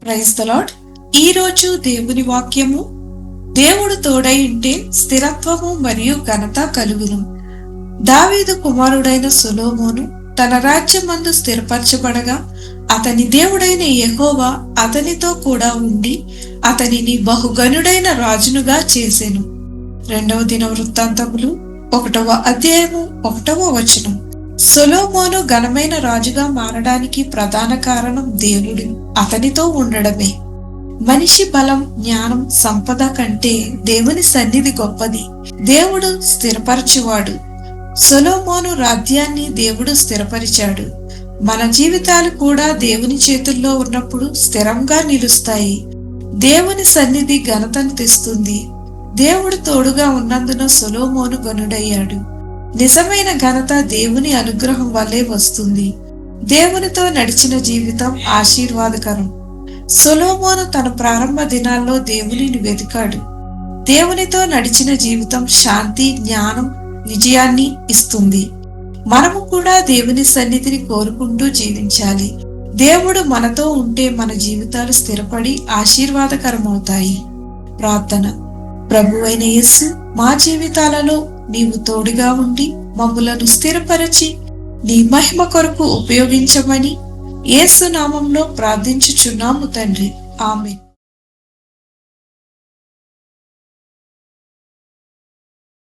Praise the lord. ఈ రోజు దేవుని వాక్యము, దేవుడు తోడై ఉంటే స్థిరత్వము మరియు ఘనత కలుగును. దావీదు కుమారుడైన సొలొమోను తన రాజ్యమందు స్థిరపరచబడగా అతని దేవుడైన యెహోవా అతనితో కూడా ఉండి అతనిని బహుగనుడైన రాజునుగా చేసెను. 2వ దినవృత్తాంతములు 1వ అధ్యాయము 1వ వచనం. సొలొమోను ఘనమైన రాజుగా మారడానికి ప్రధాన కారణం దేవుడు అతనితో ఉండడమే. మనిషి బలం, జ్ఞానం, సంపద కంటే దేవుని సన్నిధి గొప్పది. దేవుడు స్థిరపరచువాడు. సొలొమోను రాజ్యాన్ని దేవుడు స్థిరపరిచాడు. మన జీవితాలు కూడా దేవుని చేతుల్లో ఉన్నప్పుడు స్థిరంగా నిలుస్తాయి. దేవుని సన్నిధి ఘనతను తెస్తుంది. దేవుడు తోడుగా ఉన్నందున సొలొమోను గనుడయ్యాడు. నిజమైన ఘనత దేవుని అనుగ్రహం వల్లే వస్తుంది. దేవునితో నడిచిన జీవితం ఆశీర్వాదకరం. సొలొమోను తన ప్రారంభ దినాల్లో దేవునిని వెతికాడు. దేవునితో నడిచిన జీవితం శాంతి, జ్ఞానం, విజయాన్ని ఇస్తుంది. మనము కూడా దేవుని సన్నిధిని కోరుకుంటూ జీవించాలి. దేవుడు మనతో ఉంటే మన జీవితాలు స్థిరపడి ఆశీర్వాదకరమవుతాయి. ప్రార్థన. ప్రభువైన యేసు, మా జీవితాలలో నీవు తోడుగా ఉండి మమ్ములను స్థిరపరచి నీ మహిమ కొరకు ఉపయోగించమని యేసు నామంలో ప్రార్థించుచున్నాము తండ్రి. ఆమేన్.